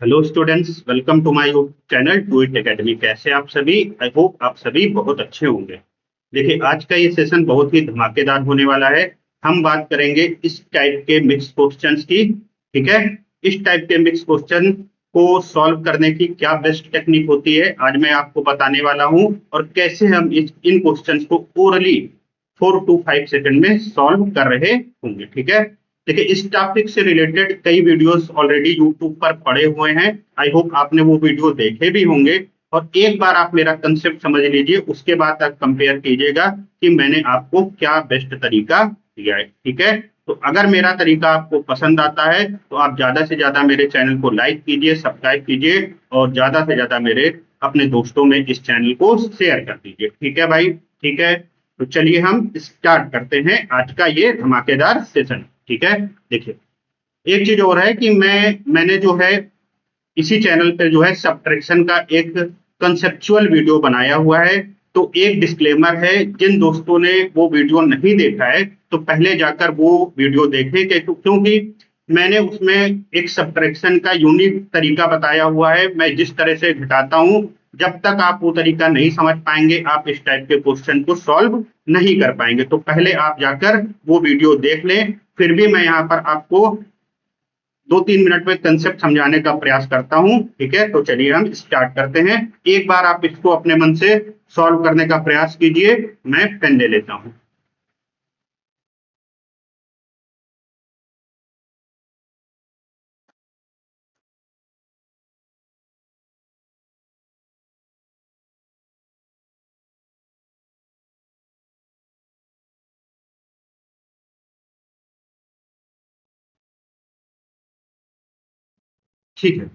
Hello students, welcome to my YouTube channel Do It Academy. कैसे आप सभी? I hope आप सभी बहुत अच्छे होंगे। देखिए, आज का ये सेशन बहुत ही धमाकेदार होने वाला है। हम बात करेंगे इस टाइप के मिक्स क्वेश्चंस की। ठीक है, इस टाइप के मिक्स क्वेश्चन को सॉल्व करने की क्या बेस्ट टेक्निक होती है, आज मैं आपको बताने वाला हूं। और कैसे हम इन क्वेश्चंस को ओरली 4 to 5 सेकंड में सॉल्व कर रहे होंगे। ठीक है, देखिए, इस टॉपिक से रिलेटेड कई वीडियोस ऑलरेडी यूट्यूब पर पड़े हुए हैं। आई होप आपने वो वीडियो देखे भी होंगे। और एक बार आप मेरा कंसेप्ट समझ लीजिए, उसके बाद आप कंपेयर कीजिएगा कि मैंने आपको क्या बेस्ट तरीका दिया है। ठीक है, तो अगर मेरा तरीका आपको पसंद आता है तो आप ज्यादा से ज्यादा मेरे चैनल को लाइक कीजिए, सब्सक्राइब कीजिए और ज्यादा से ज्यादा मेरे अपने दोस्तों में इस चैनल को शेयर कर दीजिए। ठीक है भाई, ठीक है। तो चलिए हम स्टार्ट करते हैं आज का ये धमाकेदार सेशन। ठीक है, देखिए, एक चीज और है कि मैंने जो है इसी चैनल पे जो है सब्ट्रैक्शन का एक कंसेप्चुअल वीडियो बनाया हुआ है। तो एक डिस्क्लेमर है, जिन दोस्तों ने वो वीडियो नहीं देखा है तो पहले जाकर वो वीडियो देखें, क्योंकि मैंने उसमें एक सब्ट्रैक्शन का यूनिक तरीका बताया हुआ है। मैं जिस तरह से घटाता हूं, जब तक आप वो तरीका नहीं समझ पाएंगे आप इस टाइप के क्वेश्चन को सॉल्व नहीं कर पाएंगे। तो पहले आप जाकर वो वीडियो देख लें, फिर भी मैं यहाँ पर आपको 2-3 मिनट में कंसेप्ट समझाने का प्रयास करता हूं। ठीक है, तो चलिए हम स्टार्ट करते हैं। एक बार आप इसको अपने मन से सॉल्व करने का प्रयास कीजिए। मैं पेन ले लेता हूं। ठीक है,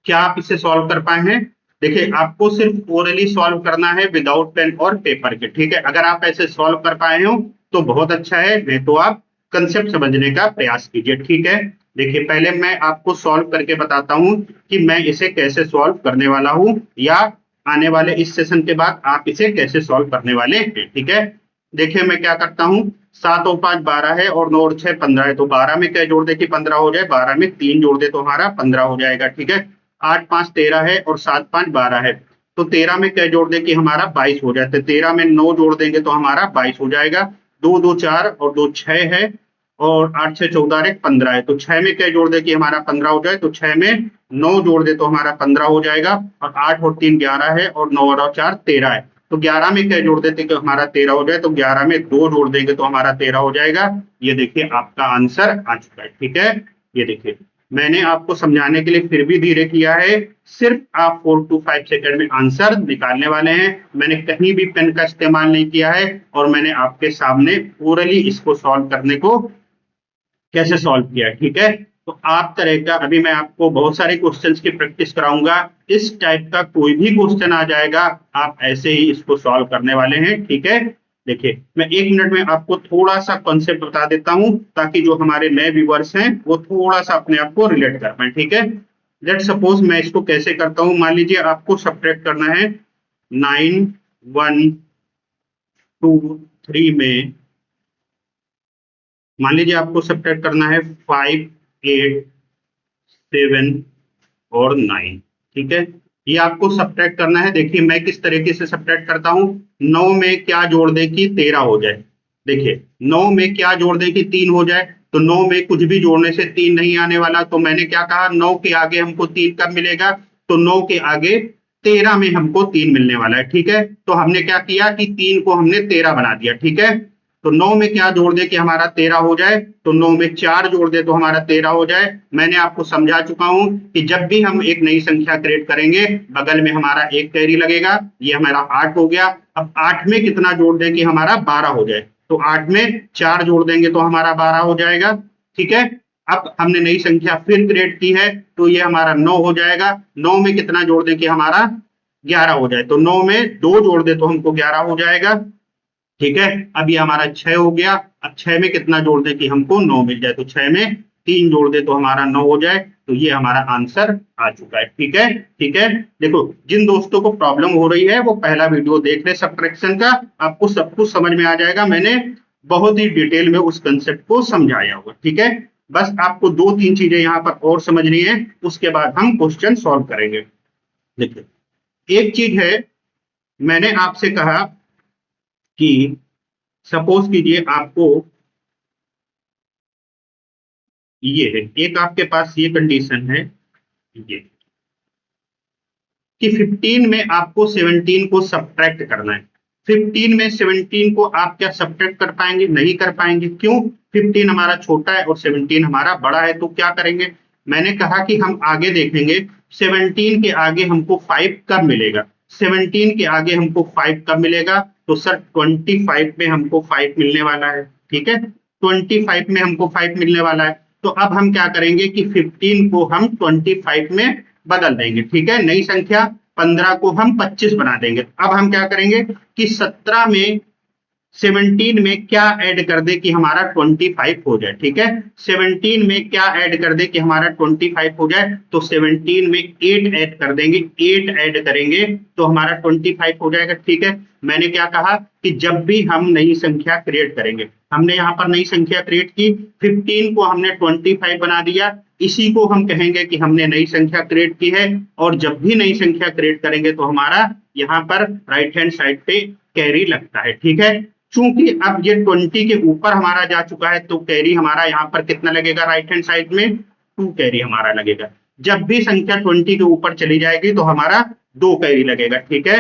क्या आप इसे सॉल्व कर पाए हैं? देखिए, आपको सिर्फ ओरली सॉल्व करना है विदाउट पेन और पेपर के। ठीक है, अगर आप ऐसे सॉल्व कर पाए हो तो बहुत अच्छा है, नहीं तो आप कंसेप्ट समझने का प्रयास कीजिए। ठीक है, देखिए, पहले मैं आपको सॉल्व करके बताता हूं कि मैं इसे कैसे सॉल्व करने वाला हूं, या आने वाले इस सेशन के बाद आप इसे कैसे सॉल्व करने वाले हैं। ठीक है, देखिए, मैं क्या करता हूं, 7 और 5 12 है और 9 और 6 15 है। तो 12 में क्या जोड़ दे कि 15 हो जाए, 12 में 3 जोड़ दे तो हमारा 15 हो जाएगा। ठीक है, 8 5 13 है और 7 5 12 है। तो 13 में क्या जोड़ दे कि हमारा 22 हो जाए। तो 13 में 9 जोड़ देंगे तो हमारा 22 हो जाएगा। 2 2 4 और 2 6 है और 8 6 14 एक 15 है। तो 6 में क्या जोड़ दे कि हमारा 15 हो जाए। तो 6 में 9 जोड़ दे तो हमारा 15 हो जाएगा। और 8 और 3 11 है और 9 और 4 13 है। तो 11 में क्या जोड़ देते कि हमारा 13 हो जाए। तो 11 में 2 जोड़ देंगे तो हमारा 13 हो जाएगा। ये देखिए, आपका आंसर आ चुका है। ठीक है, ये देखिए, मैंने आपको समझाने के लिए फिर भी धीरे किया है। सिर्फ आप 4 to 5 सेकंड में आंसर निकालने वाले हैं। मैंने कहीं भी पेन का इस्तेमाल नहीं किया है और मैंने आपके सामने ओरली इसको सॉल्व करने को कैसे सॉल्व किया। ठीक है, तो आप तरह का अभी मैं आपको बहुत सारे क्वेश्चंस की प्रैक्टिस कराऊंगा। इस टाइप का कोई भी क्वेश्चन आ जाएगा, आप ऐसे ही इसको सॉल्व करने वाले हैं। ठीक है, देखिए, मैं 1 मिनट में आपको थोड़ा सा कॉन्सेप्ट बता देता हूं ताकि जो हमारे नए व्यूवर्स हैं वो थोड़ा सा अपने आप को रिलेट कर पाए। ठीक है, लेट सपोज मैं इसको कैसे करता हूं। मान लीजिए आपको सब्ट्रैक्ट करना है 9 1 2 3 में। मान लीजिए आपको सब्ट्रैक्ट करना है 5 8 7 और 9। ठीक है, ये आपको सब्ट्रैक्ट करना है। देखिए, मैं किस तरीके से सब्ट्रैक्ट करता हूं। 9 में क्या जोड़ दे कि 13 हो जाए। देखिए, 9 में क्या जोड़ दे कि 3 हो जाए। तो 9 में कुछ भी जोड़ने से 3 नहीं आने वाला। तो मैंने क्या कहा, 9 के आगे हमको 3 कब मिलेगा। तो 9 के आगे 13 में हमको 3 मिलने वाला है। ठीक है, तो हमने क्या किया कि 3 को हमने 13 बना दिया। ठीक है, तो 9 में क्या जोड़ दे कि हमारा 13 हो जाए। तो 9 में 4 जोड़ दे तो हमारा 13 हो जाए। मैंने आपको समझा चुका हूं कि जब भी हम एक नई संख्या क्रिएट करेंगे, बगल में हमारा एक कैरी लगेगा। ये हमारा 8 हो गया। अब 8 में कितना जोड़ दे कि हमारा 12 हो जाए। तो 8 में 4 जोड़ देंगे तो हमारा 12 हो जाएगा। ठीक है, अब हमने नई संख्या फिर क्रिएट की है तो ये हमारा 9 हो जाएगा। 9 में कितना जोड़ दे कि हमारा 11 हो जाए। तो 9 में 2 जोड़ दे तो हमको 11 हो जाएगा। ठीक है, अब ये हमारा 6 हो गया। अब 6 में कितना जोड़ दे कि हमको 9 मिल जाए। तो 6 में 3 जोड़ दे तो हमारा 9 हो जाए। तो ये हमारा आंसर आ चुका है। ठीक है, ठीक है, देखो, जिन दोस्तों को प्रॉब्लम हो रही है वो पहला वीडियो देख ले सब्ट्रैक्शन का, आपको सब कुछ समझ में आ जाएगा। मैंने बहुत ही डिटेल में उस कंसेप्ट को समझाया हुआ। ठीक है, बस आपको 2-3 चीजें यहाँ पर और समझनी है, उसके बाद हम क्वेश्चन सॉल्व करेंगे। देखिए एक चीज है, मैंने आपसे कहा कि सपोज कीजिए आपको ये है, एक आपके पास ये कंडीशन है ये कि 15 में आपको 17 को सब्ट्रैक्ट करना है। 15 में 17 को आप क्या सब्ट्रैक्ट कर पाएंगे? नहीं कर पाएंगे। क्यों? 15 हमारा छोटा है और 17 हमारा बड़ा है, तो क्या करेंगे? मैंने कहा कि हम आगे देखेंगे 17 के आगे हमको 5 कब मिलेगा। 17 के आगे हमको 5 कब मिलेगा? तो सर 25 में हमको 5 मिलने वाला है। ठीक है, 25 में हमको 5 मिलने वाला है। तो अब हम क्या करेंगे कि 15 को हम 25 में बदल देंगे। ठीक है, नई संख्या 15 को हम 25 बना देंगे। अब हम क्या करेंगे कि 17 में 17 में क्या ऐड कर दे कि हमारा 25 हो जाए। ठीक है, 17 में क्या ऐड कर दे कि हमारा 25 हो जाए, तो 17 में 8 ऐड कर देंगे। 8 ऐड करेंगे तो हमारा 25 हो जाएगा। ठीक है, मैंने क्या कहा कि जब भी हम नई संख्या क्रिएट करेंगे, हमने यहाँ पर नई संख्या क्रिएट की, 15 को हमने 25 बना दिया, इसी को हम कहेंगे कि हमने नई संख्या क्रिएट की है। और जब भी नई संख्या क्रिएट करेंगे तो हमारा यहाँ पर राइट हैंड साइड पे कैरी लगता है। ठीक है, चूंकि अब ये 20 के ऊपर हमारा जा चुका है, तो कैरी हमारा यहाँ पर कितना लगेगा? राइट हैंड साइड में 2 कैरी हमारा लगेगा। जब भी संख्या 20 के ऊपर चली जाएगी तो हमारा 2 कैरी लगेगा। ठीक है,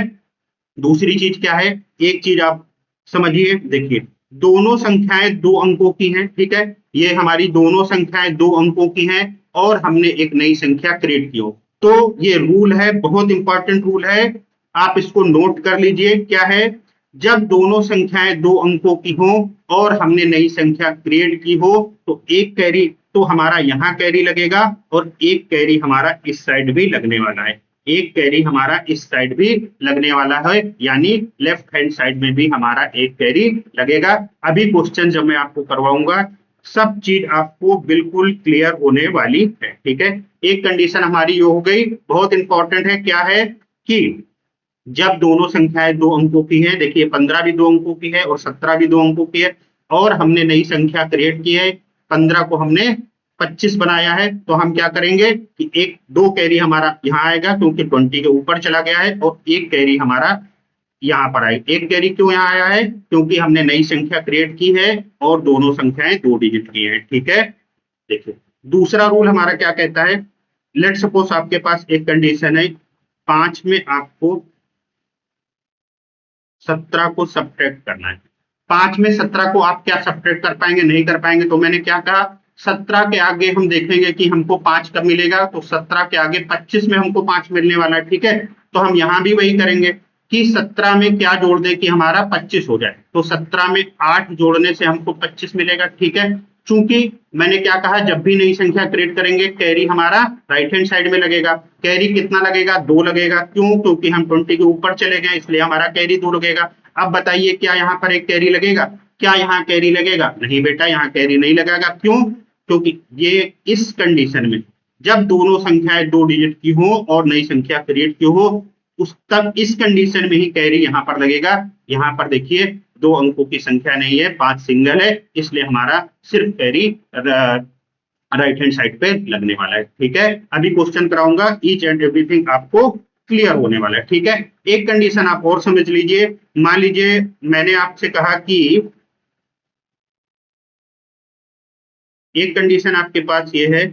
दूसरी चीज क्या है, एक चीज आप समझिए। देखिए दोनों संख्याएं 2 अंकों की हैं। ठीक है, ये हमारी दोनों संख्याएं 2 अंकों की हैं और हमने एक नई संख्या क्रिएट की हो, तो ये रूल है, बहुत इंपॉर्टेंट रूल है, आप इसको नोट कर लीजिए। क्या है? जब दोनों संख्याएं 2 अंकों की हो और हमने नई संख्या क्रिएट की हो, तो एक कैरी तो हमारा यहाँ कैरी लगेगा और एक कैरी हमारा इस साइड भी लगने वाला है। एक कैरी हमारा इस साइड भी लगने वाला है, यानी लेफ्ट हैंड साइड में भी हमारा एक कैरी लगेगा। अभी क्वेश्चन जब मैं आपको करवाऊंगा, सब चीज आपको बिल्कुल क्लियर होने वाली है। ठीक है, एक कंडीशन हमारी ये हो गई, बहुत इंपॉर्टेंट है। क्या है कि जब दोनों संख्याएं 2 अंकों की है, देखिए 15 भी 2 अंकों की है और 17 भी 2 अंकों की है, और हमने नई संख्या क्रिएट की है, 15 को हमने 25 बनाया है, तो हम क्या करेंगे कि 2 कैरी हमारा यहाँ आएगा क्योंकि 20 के ऊपर चला गया है, और एक कैरी हमारा यहाँ पर आएगा। एक कैरी क्यों यहाँ आया है? क्योंकि हमने नई संख्या क्रिएट की है और दोनों संख्याएं 2 डिजिट की है। ठीक है, देखिए दूसरा रूल हमारा क्या कहता है, लेट सपोज आपके पास एक कंडीशन है, 5 में आपको 17 को सब्ट्रैक्ट करना है। 5 में 17 को आप क्या सब्ट्रैक्ट कर पाएंगे? नहीं कर पाएंगे। तो मैंने क्या कहा, 17 के आगे हम देखेंगे कि हमको 5 कब मिलेगा, तो 17 के आगे 25 में हमको 5 मिलने वाला है। ठीक है, तो हम यहां भी वही करेंगे कि 17 में क्या जोड़ दे कि हमारा 25 हो जाए, तो 17 में 8 जोड़ने से हमको 25 मिलेगा। ठीक है, चूंकि मैंने क्या कहा, जब भी नई संख्या क्रिएट करेंगे कैरी हमारा राइट हैंड साइड में लगेगा। कैरी कितना लगेगा? 2 लगेगा। क्यों? क्योंकि हम 20 के ऊपर चले गए, इसलिए हमारा कैरी 2 लगेगा। अब बताइए क्या यहाँ पर एक कैरी लगेगा? क्या यहाँ कैरी लगेगा? नहीं बेटा, यहाँ कैरी नहीं लगेगा। क्यों? क्योंकि ये इस कंडीशन में जब दोनों संख्याएं 2 डिजिट की हो और नई संख्या क्रिएट की हो, उस तब इस कंडीशन में ही कैरी यहाँ पर लगेगा। यहाँ पर देखिए 2 अंकों की संख्या नहीं है, 5 सिंगल है, इसलिए हमारा सिर्फ कैरी राइट हैंड साइड पे लगने वाला है। ठीक है, अभी क्वेश्चन कराऊंगा, ईच एंड एवरीथिंग आपको क्लियर होने वाला है। ठीक है, एक कंडीशन आप और समझ लीजिए। मान लीजिए मैंने आपसे कहा कि एक कंडीशन आपके पास ये है,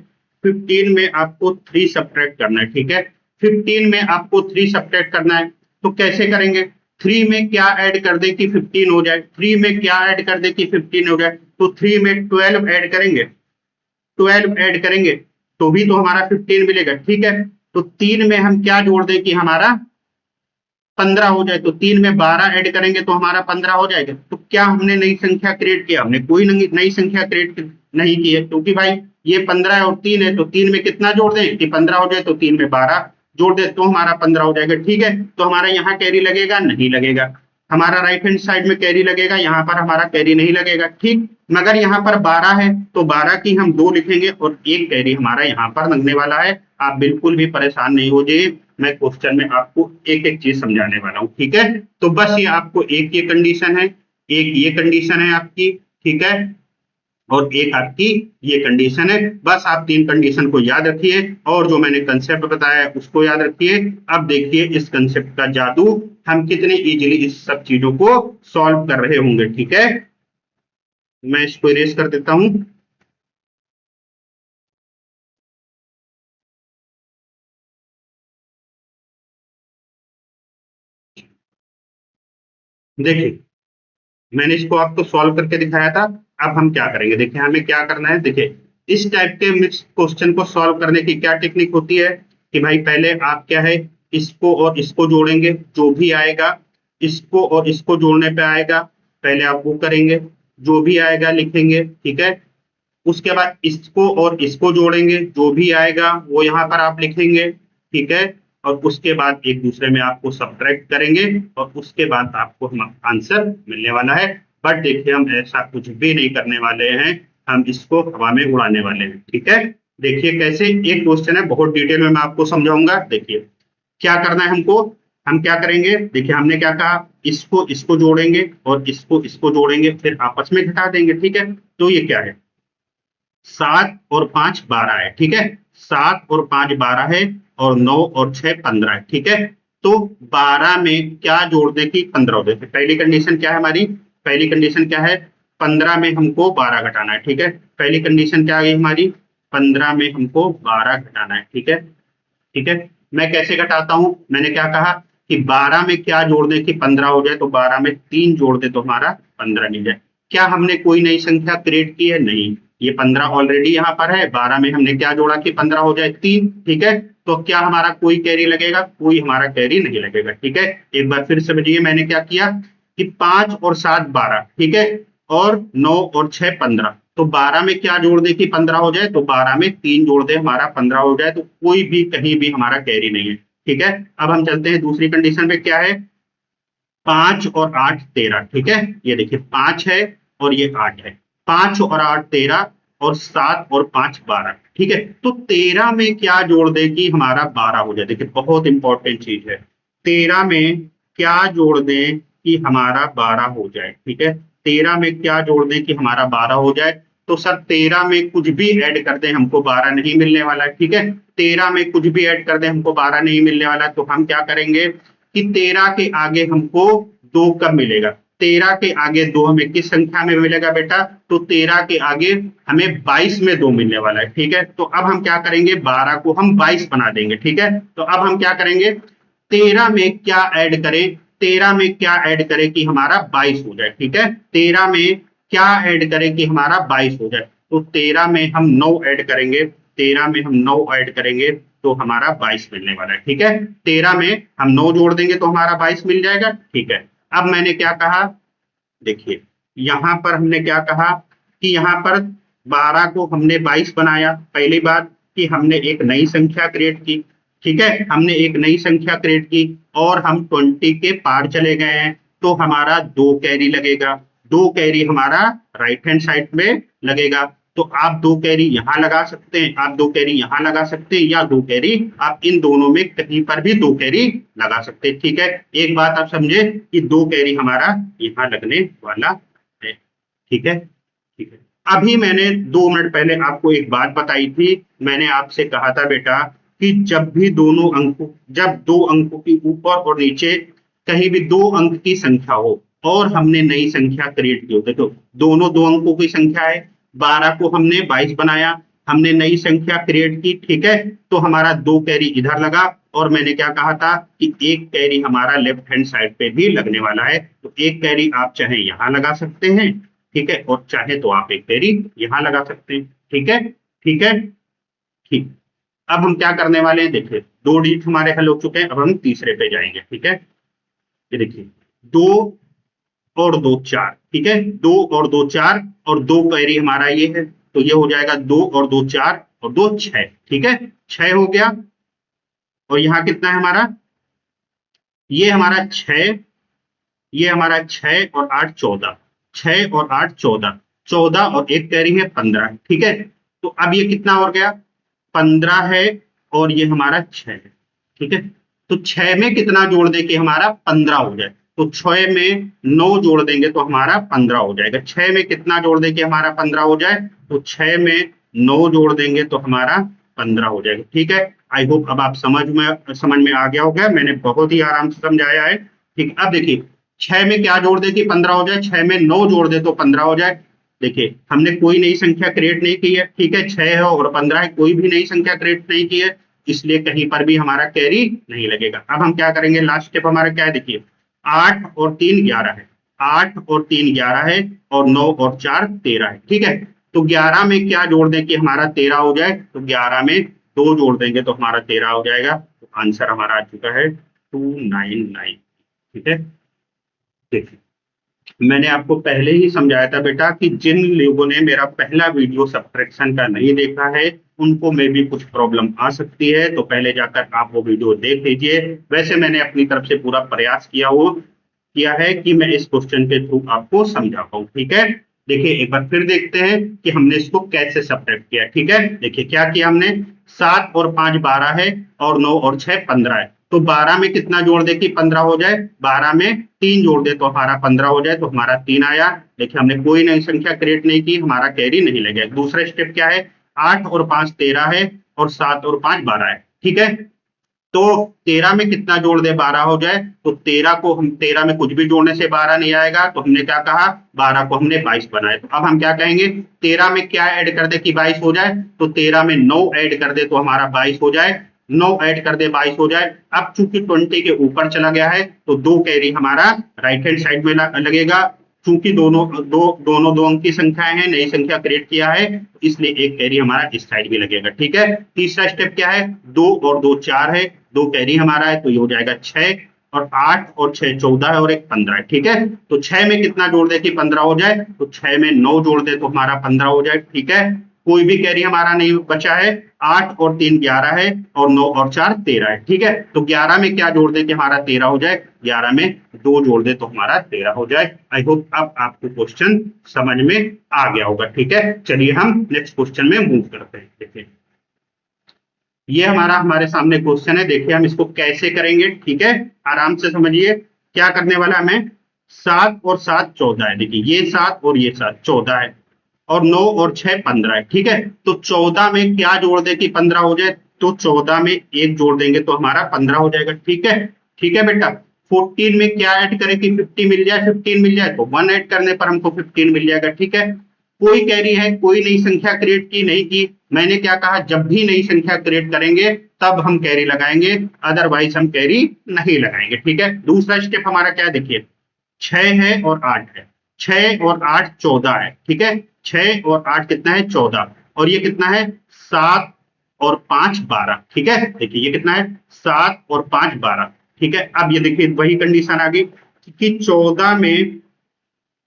15 में आपको 3 सब्ट्रैक्ट करना है। ठीक है, 15 में आपको 3 सब्ट्रैक्ट करना है, तो कैसे करेंगे? 3 में क्या ऐड कर दे कि 15 हो जाए? 3 में क्या ऐड कर दे कि 15 हो जाए? तो 3 में 12 ऐड करेंगे, 12 ऐड करेंगे तो भी तो हमारा 15 मिलेगा। ठीक है, तो 3 में हम क्या जोड़ दें कि हमारा 15 हो जाए, तो 3 में 12 ऐड करेंगे तो हमारा 15 हो जाएगा। तो क्या हमने नई संख्या क्रिएट किया? हमने कोई नई संख्या क्रिएट नहीं की है, क्योंकि भाई ये 15 और 3 है, तो 3 में कितना जोड़ दें कि 15 हो जाए, तो 3 में 12 जोड़ दे तो हमारा 15 हो जाएगा। ठीक है, तो हमारा यहाँ कैरी लगेगा? नहीं लगेगा। हमारा राइट हैंड साइड में कैरी लगेगा, यहाँ पर हमारा कैरी नहीं लगेगा। ठीक, मगर यहाँ पर 12 है, तो 12 की हम 2 लिखेंगे और एक कैरी हमारा यहाँ पर लगने वाला है। आप बिल्कुल भी परेशान नहीं हो जाइए, मैं क्वेश्चन में आपको एक एक चीज समझाने वाला हूँ। ठीक है, तो बस ये आपको एक ये कंडीशन है, एक ये कंडीशन है आपकी। ठीक है, और एक आपकी ये कंडीशन है। बस आप तीन कंडीशन को याद रखिए और जो मैंने कंसेप्ट बताया है उसको याद रखिए। अब देखिए इस कंसेप्ट का जादू, हम कितने इजीली इस सब चीजों को सॉल्व कर रहे होंगे। ठीक है, मैं इसको इरेज कर देता हूं। देखिए मैंने इसको आपको सॉल्व करके दिखाया था। अब हम क्या करेंगे, देखिए हमें क्या करना है। देखिए इस टाइप के मिक्स क्वेश्चन को सॉल्व करने की क्या टेक्निक होती है कि भाई पहले आप क्या है, इसको और इसको जोड़ेंगे, जो भी आएगा इसको और इसको जोड़ने पे आएगा, पहले आप वो करेंगे, जो भी आएगा लिखेंगे। ठीक है, उसके बाद इसको और इसको जोड़ेंगे, जो भी आएगा वो यहाँ पर आप लिखेंगे। ठीक है, और उसके बाद एक दूसरे में आपको सब्ट्रैक्ट करेंगे और उसके बाद आपको हम आंसर मिलने वाला है। बट देखिए हम ऐसा कुछ भी नहीं करने वाले हैं, हम इसको हवा में उड़ाने वाले हैं। ठीक है, देखिए कैसे, एक क्वेश्चन है बहुत डिटेल में मैं आपको समझाऊंगा। देखिए क्या करना है हमको, हम क्या करेंगे, देखिए हमने क्या कहा, इसको इसको जोड़ेंगे और इसको जोड़ेंगे, फिर आपस में घटा देंगे। ठीक है, तो ये क्या है, 7 और 5 12 है। ठीक है, 7 और 5 12 है और 9 और 6 15 है। ठीक है, तो 12 में क्या जोड़ दे कि 15 हो जाए। पहली कंडीशन क्या है हमारी, पहली कंडीशन क्या है, 15 में हमको 12 घटाना है। ठीक है, पहली कंडीशन क्या आ गई हमारी, 15 में हमको 12 घटाना है। ठीक है, ठीक है, मैं कैसे घटाता हूं, मैंने क्या कहा कि 12 में क्या जोड़ दे कि 15 हो जाए, तो 12 में 3 जोड़ दे तो हमारा 15 मिल जाए। क्या हमने कोई नई संख्या क्रिएट की है, नहीं, ये 15 ऑलरेडी यहाँ पर है। 12 में हमने क्या जोड़ा कि 15 हो जाए, 3। ठीक है, तो क्या हमारा कोई कैरी लगेगा, कोई हमारा कैरी नहीं लगेगा। ठीक है, एक बार फिर समझिए मैंने क्या किया कि 5 और 7 12, ठीक है, और 9 और 6 15, तो 12 में क्या जोड़ दे कि 15 हो जाए, तो 12 में 3 जोड़ दे हमारा 15 हो जाए, तो कोई भी कहीं भी हमारा कैरी नहीं है। ठीक है, अब हम चलते हैं दूसरी कंडीशन पे, क्या है, 5 और 8 13। ठीक है, ये देखिए 5 है और ये 8 है, 5 और 8 13 और 7 और 5 12। ठीक है, तो 13 में क्या जोड़ दे कि हमारा 12 हो जाए। देखिए बहुत इंपॉर्टेंट चीज है, 13 में क्या जोड़ दे कि हमारा 12 हो जाए। ठीक है, 13 में क्या जोड़ दे कि हमारा 12 हो जाए, तो सर 13 में कुछ भी ऐड कर दे हमको 12 नहीं मिलने वाला। ठीक है, 13 में कुछ भी ऐड कर दे हमको 12 नहीं मिलने वाला, तो हम क्या करेंगे कि 13 के आगे हमको 2 कब मिलेगा, 13 के आगे 2 हमें किस संख्या में मिलेगा बेटा, तो 13 के आगे हमें 22 में 2 मिलने वाला है। ठीक है, तो अब हम क्या करेंगे, 12 को हम 22 बना देंगे। ठीक है, तो अब हम क्या करेंगे, 13 में क्या ऐड करें, 13 में क्या ऐड करें कि हमारा 22 हो जाए। ठीक है, 13 में क्या ऐड करें कि हमारा 22 हो जाए, तो 13 में हम 9 ऐड करेंगे, 13 में हम 9 ऐड करेंगे तो हमारा 22 मिलने वाला है। ठीक है, 13 में हम 9 जोड़ देंगे तो हमारा 22 मिल जाएगा। ठीक है, अब मैंने क्या कहा, देखिए यहां पर हमने क्या कहा कि यहां पर 12 को हमने 22 बनाया, पहली बात कि हमने एक नई संख्या क्रिएट की। ठीक है, हमने एक नई संख्या क्रिएट की और हम 20 के पार चले गए हैं, तो हमारा 2 कैरी लगेगा, 2 कैरी हमारा राइट हैंड साइड में लगेगा। तो आप 2 कैरी यहां लगा सकते हैं, आप 2 कैरी यहां लगा सकते हैं, या 2 कैरी आप इन दोनों में कहीं पर भी 2 कैरी लगा सकते हैं। ठीक है, एक बात आप समझे कि 2 कैरी हमारा यहां लगने वाला है। ठीक है, ठीक है, अभी मैंने 2 मिनट पहले आपको एक बात बताई थी, मैंने आपसे कहा था बेटा कि जब भी दोनों अंकों, जब 2 अंकों की ऊपर और नीचे कहीं भी 2 अंक की संख्या हो और हमने नई संख्या क्रिएट की हो, देखो दोनों 2 अंकों की संख्या है, 12 को हमने 22 बनाया, हमने नई संख्या क्रिएट की। ठीक है, तो हमारा 2 कैरी इधर लगा और मैंने क्या कहा था कि एक कैरी हमारा लेफ्ट हैंड साइड पे भी लगने वाला है, तो एक कैरी आप चाहे यहां लगा सकते हैं, ठीक है, और चाहे तो आप एक पेरी यहां लगा सकते हैं। ठीक है, ठीक है, ठीक, अब हम क्या करने वाले हैं, देखिए 2 डिजिट हमारे हल हो चुके हैं, अब हम तीसरे पे जाएंगे। ठीक है, ये देखिए 2 और 2 4। ठीक है, 2 और 2 4 और 2 कैरी हमारा ये है, तो ये हो जाएगा 2 और 2 4 और 2 6। ठीक है, 6 हो गया, और यहाँ कितना है हमारा, ये हमारा 6, ये हमारा 6 और 8 14, 6 और 8 14, 14 और एक कैरी है 15। ठीक है, तो अब ये कितना हो गया, 15 है और ये हमारा 6 है। ठीक है, तो 6 में कितना जोड़ दे कि हमारा 15 हो जाए, तो 6 में 9 जोड़ देंगे तो हमारा 15 हो जाएगा। 6 में कितना जोड़ देंगे हमारा 15 हो जाए, तो 6 में 9 जोड़ देंगे तो हमारा 15 हो जाएगा। ठीक है, आई होप अब आप समझ में आ गया होगा, मैंने बहुत ही आराम से समझाया है। ठीक, अब देखिए 6 में क्या जोड़ दे कि 15 हो जाए, 6 में 9 जोड़ दे तो 15 हो जाए। देखिए हमने कोई नई संख्या क्रिएट नहीं की है, ठीक है, 6 है और 15 है, कोई भी नई संख्या क्रिएट नहीं की है, इसलिए कहीं पर भी हमारा कैरी नहीं लगेगा। अब हम क्या करेंगे, लास्ट स्टेप हमारा क्या है, देखिए 8 और 3 11 है, 8 और 3 11 है, और 9 और 4 13 है। ठीक है, तो 11 में क्या जोड़ दें कि हमारा 13 हो जाए, तो 11 में 2 जोड़ देंगे तो हमारा 13 हो जाएगा। तो आंसर हमारा आ चुका है 299। ठीक है, देखिए मैंने आपको पहले ही समझाया था बेटा कि जिन लोगों ने मेरा पहला वीडियो सब्ट्रैक्शन का नहीं देखा है उनको में भी कुछ प्रॉब्लम आ सकती है, तो पहले जाकर आप वो वीडियो देख लीजिए। वैसे मैंने अपनी तरफ से पूरा प्रयास किया है कि मैं इस क्वेश्चन के थ्रू आपको समझा पाऊँ। ठीक है, देखिए एक बार फिर देखते हैं कि हमने इसको कैसे सब्ट्रैक्ट किया। ठीक है, देखिए क्या किया हमने, 7 और 5 12 है, और 9 और 6 15 है, तो 12 में कितना जोड़ दे कि 15 हो जाए, 12 में 3 जोड़ दे तो हमारा 15 हो जाए, तो हमारा 3 आया। देखिए हमने कोई नई संख्या क्रिएट नहीं की, हमारा कैरी नहीं लगेगा। दूसरा स्टेप क्या है, 8 और 5 13 है, और 7 और 5 12 है। ठीक है, तो 13 में कितना जोड़ दे 12 हो जाए, तो 13 में कुछ भी जोड़ने से 12 नहीं आएगा, तो हमने क्या कहा, 12 को हमने 22 बनाया। तो अब हम क्या कहेंगे, 13 में क्या ऐड कर दे कि 22 हो जाए, तो 13 में 9 ऐड कर दे तो हमारा 22 हो जाए, 9 ऐड कर दे 22 हो जाए। अब चूंकि 20 के ऊपर चला गया है तो 2 कैरी हमारा राइट हैंड साइड में लगेगा। चूंकि दोनों दो अंक की संख्याएं हैं, नई संख्या क्रिएट किया है, इसलिए एक कैरी हमारा इस साइड भी लगेगा। ठीक है, तीसरा स्टेप क्या है, 2 और 2 4 है, 2 कैरी हमारा है, तो ये हो जाएगा 6, और 8 और 6 14 है, और एक 15 है। ठीक है, तो 6 में कितना जोड़ दे कि 15 हो जाए, तो 6 में 9 जोड़ दे तो हमारा 15 हो जाए। ठीक है, कोई भी कैरी हमारा नहीं बचा है, 8 और 3 11 है, और 9 और 4 13 है। ठीक है, तो 11 में क्या जोड़ दे कि हमारा 13 हो जाए, 11 में 2 जोड़ दे तो हमारा 13 हो जाए। आई होप अब आपको क्वेश्चन समझ में आ गया होगा। ठीक है, चलिए हम नेक्स्ट क्वेश्चन में मूव करते हैं। देखिए ये हमारे सामने क्वेश्चन है, देखिए हम इसको कैसे करेंगे। ठीक है, आराम से समझिए क्या करने वाला हमें, 7 और 7 14 है, देखिए ये 7 और ये 7 14 है, और 9 और 6 15 है। ठीक है, तो 14 में क्या जोड़ दे कि 15 हो जाए, तो 14 में 1 जोड़ देंगे तो हमारा 15 हो जाएगा। ठीक है बेटा, 14 में क्या ऐड करें कि 50 मिल जाए, 15 मिल जाए, तो 1 ऐड करने पर हमको 15 मिल जाएगा। ठीक है, कोई कैरी है, कोई नई संख्या क्रिएट की नहीं की, मैंने क्या कहा, जब भी नई संख्या क्रिएट करेंगे तब हम कैरी लगाएंगे, अदरवाइज हम कैरी नहीं लगाएंगे। ठीक है, दूसरा स्टेप हमारा क्या है, देखिए 6 है और 8 है, 6 और 8 14 है। ठीक है, 6 और 8 कितना है 14, और ये कितना है 7 और 5 12। ठीक है, देखिए ये कितना है 7 और 5 12। ठीक है, अब ये देखिए वही कंडीशन आ गई कि 14 में